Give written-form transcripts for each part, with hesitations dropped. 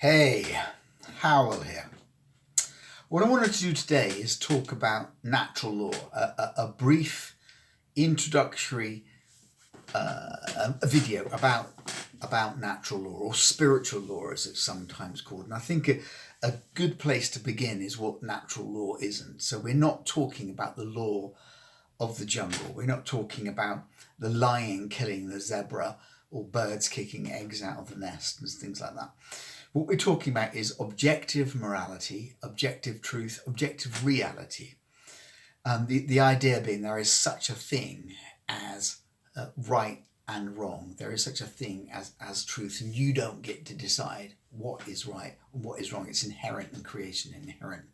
Hey, Howell here. What I wanted to do today is talk about natural law, a brief introductory video about natural law, or spiritual law as it's sometimes called. And I think a good place to begin is what natural law isn't. So we're not talking about the law of the jungle. We're not talking about the lion killing the zebra or birds kicking eggs out of the nest and things like that. What we're talking about is objective morality, objective truth, objective reality. The idea being there is such a thing as right and wrong. There is such a thing as truth, and you don't get to decide what is right and what is wrong. It's inherent in creation, inherent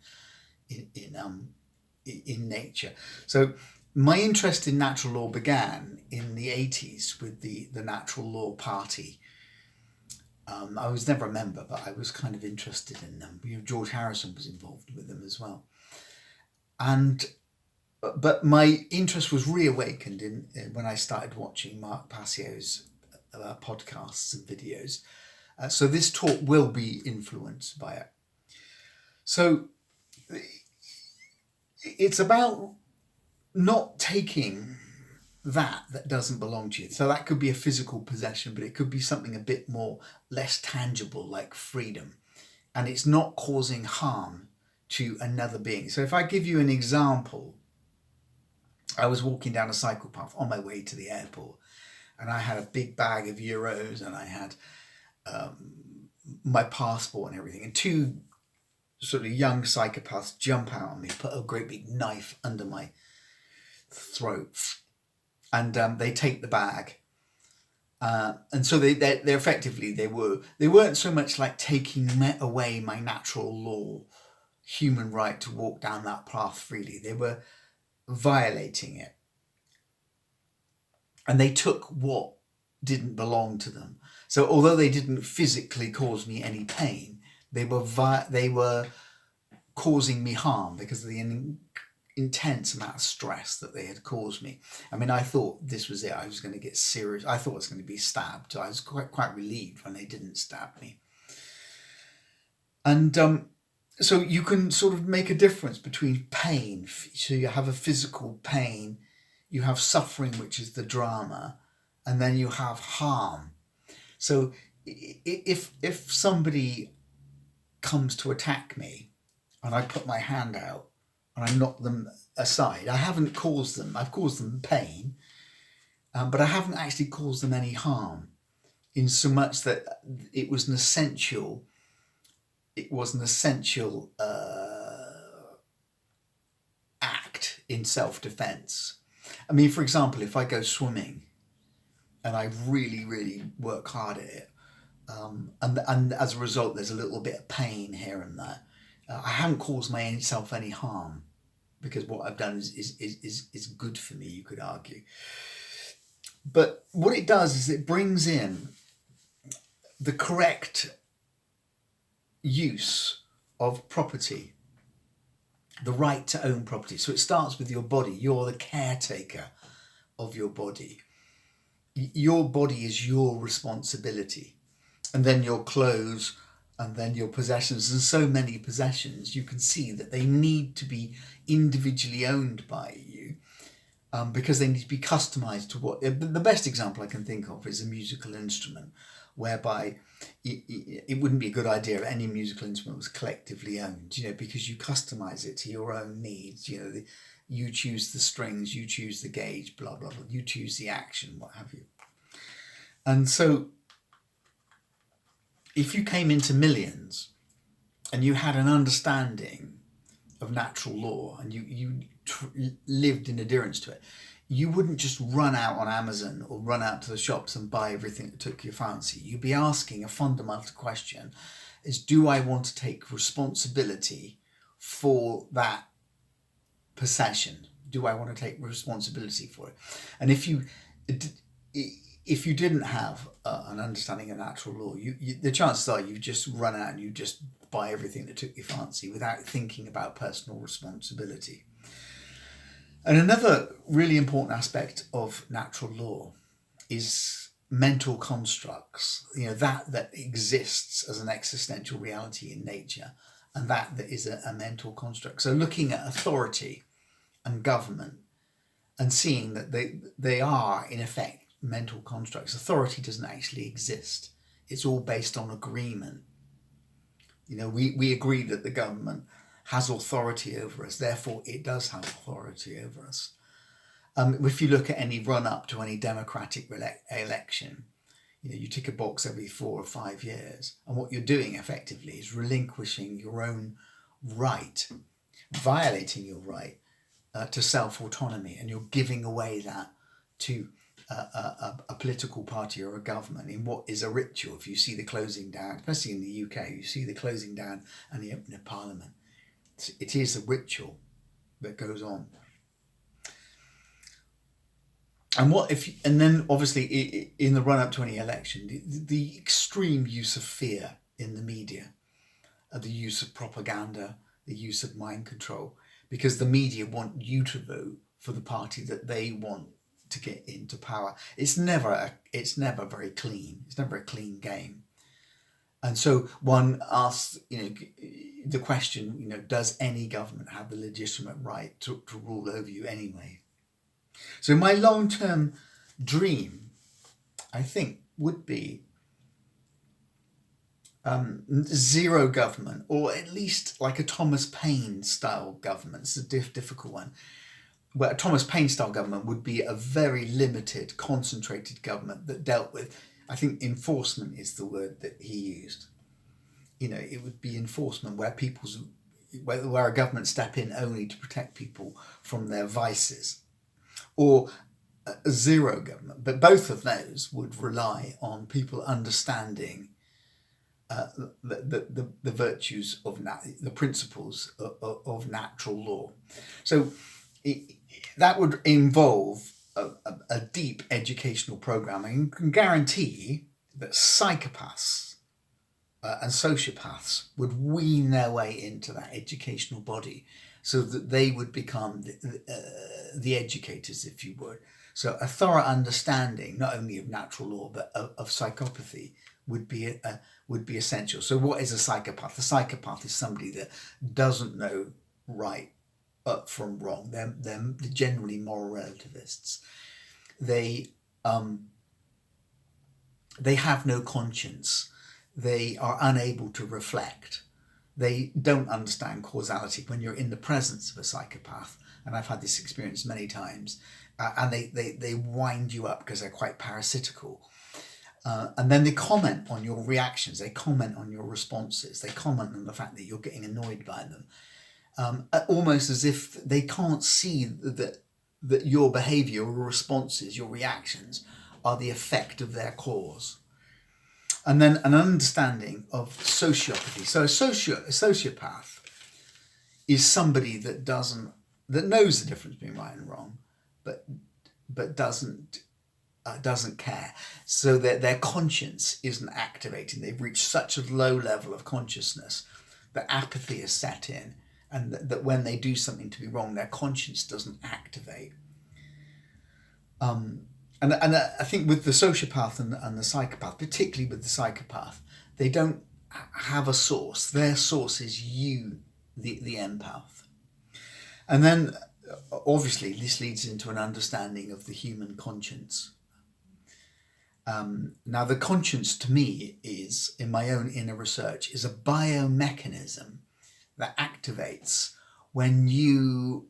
in nature. So my interest in natural law began in the 80s with the Natural Law Party. I was never a member, but I was kind of interested in them. George Harrison was involved with them as well. But my interest was reawakened when I started watching Mark Passio's podcasts and videos. So this talk will be influenced by it. So it's about not taking that doesn't belong to you. So that could be a physical possession, but it could be something a bit more less tangible, like freedom. And it's not causing harm to another being. So if I give you an example, I was walking down a Psychopath on my way to the airport, and I had a big bag of euros, and I had my passport and everything. And two sort of young psychopaths jump out on me, put a great big knife under my throat, and they take the bag. And so they effectively, they weren't so much like taking away my natural law, human right to walk down that path freely. They were violating it. And they took what didn't belong to them. So although they didn't physically cause me any pain, they were causing me harm because of the intense amount of stress that they had caused me. I mean, I thought this was it. I was going to get serious. I thought I was going to be stabbed. I was quite relieved when they didn't stab me. And so you can sort of make a difference between pain. So you have a physical pain, you have suffering, which is the drama, and then you have harm. So if somebody comes to attack me and I put my hand out and I knock them aside, I haven't caused them. I've caused them pain, but I haven't actually caused them any harm, in so much that it was an essential. It was an essential act in self-defense. I mean, for example, if I go swimming and I really, really work hard at it, and as a result, there's a little bit of pain here and there, I haven't caused myself any harm, because what I've done is good for me, you could argue. But what it does is it brings in the correct use of property, the right to own property. So it starts with your body. You're the caretaker of your body. Your body is your responsibility. And then your clothes, and then your possessions, and so many possessions, you can see that they need to be individually owned by you, because they need to be customized to what. The best example I can think of is a musical instrument, whereby it wouldn't be a good idea if any musical instrument was collectively owned, because you customize it to your own needs. You choose the strings, you choose the gauge, blah, blah, blah, you choose the action, what have you. And so if you came into millions and you had an understanding of natural law and you lived in adherence to it, you wouldn't just run out on Amazon or run out to the shops and buy everything that took your fancy. You'd be asking a fundamental question: is, do I want to take responsibility for that possession? Do I want to take responsibility for it? And if you didn't have an understanding of natural law, the chances are you just run out and you just buy everything that took your fancy without thinking about personal responsibility. And another really important aspect of natural law is mental constructs, that exists as an existential reality in nature, and that is a mental construct. So looking at authority and government and seeing that they are in effect mental constructs. Authority doesn't actually exist. It's all based on agreement. We agree that the government has authority over us, therefore it does have authority over us. If you look at any run up to any democratic election, you tick a box every 4 or 5 years, and what you're doing effectively is relinquishing your own right, violating your right to self-autonomy, and you're giving away that to a political party or a government in what is a ritual. If you see the closing down, especially in the UK, you see the closing down and the opening of Parliament. It is a ritual that goes on. And then obviously in the run up to any election, the extreme use of fear in the media, the use of propaganda, the use of mind control, because the media want you to vote for the party that they want to get into power. It's never very clean. It's never a clean game. And so one asks, the question, does any government have the legitimate right to rule over you anyway? So my long-term dream, I think, would be zero government, or at least like a Thomas Paine style government. It's a difficult one. Where a Thomas Paine style government would be a very limited, concentrated government that dealt with, I think enforcement is the word that he used. It would be enforcement where where a government step in only to protect people from their vices, or a zero government. But both of those would rely on people understanding the virtues of the principles of natural law. So that would involve a deep educational program, and you can guarantee that psychopaths and sociopaths would wean their way into that educational body, so that they would become the educators, if you would. So a thorough understanding, not only of natural law, but of psychopathy would be essential. So what is a psychopath? A psychopath is somebody that doesn't know right from wrong. They're generally moral relativists. They have no conscience. They are unable to reflect. They don't understand causality. When you're in the presence of a psychopath, and I've had this experience many times, and they wind you up because they're quite parasitical. And then they comment on your reactions. They comment on your responses. They comment on the fact that you're getting annoyed by them. Almost as if they can't see that your behavior, your responses, your reactions are the effect of their cause. And then an understanding of sociopathy. So a sociopath is somebody that knows the difference between right and wrong, but doesn't care. So that their conscience isn't activating. They've reached such a low level of consciousness that apathy is set in, and that when they do something to be wrong, their conscience doesn't activate. And I think with the sociopath and the psychopath, particularly with the psychopath, they don't have a source. Their source is you, the empath. And then obviously this leads into an understanding of the human conscience. Now the conscience to me is, in my own inner research, is a biomechanism that activates when you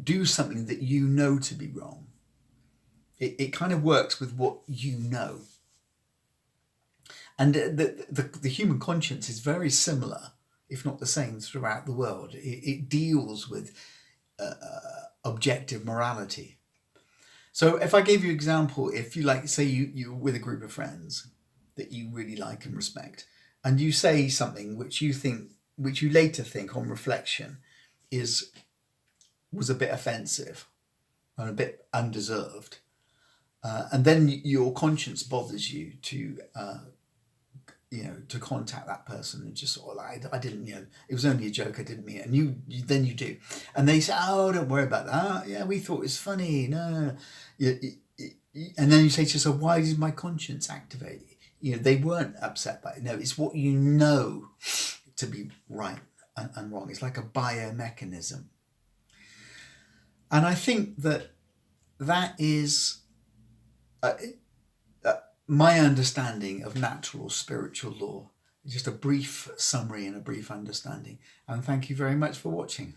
do something that you know to be wrong. It kind of works with what you know. And the human conscience is very similar, if not the same, throughout the world. It deals with objective morality. So if I gave you an example, if you say you're with a group of friends that you really like and respect, and you say something which you later think on reflection was a bit offensive and a bit undeserved, and then your conscience bothers you to contact that person and just sort of I didn't, it was only a joke, I didn't mean it. And you do. And they say, oh, don't worry about that. Yeah, we thought it was funny. No. And then you say to yourself, why did my conscience activate? They weren't upset by it. No, it's what you know to be right and wrong. It's like a biomechanism. And I think that is my understanding of natural spiritual law. Just a brief summary and a brief understanding. And thank you very much for watching.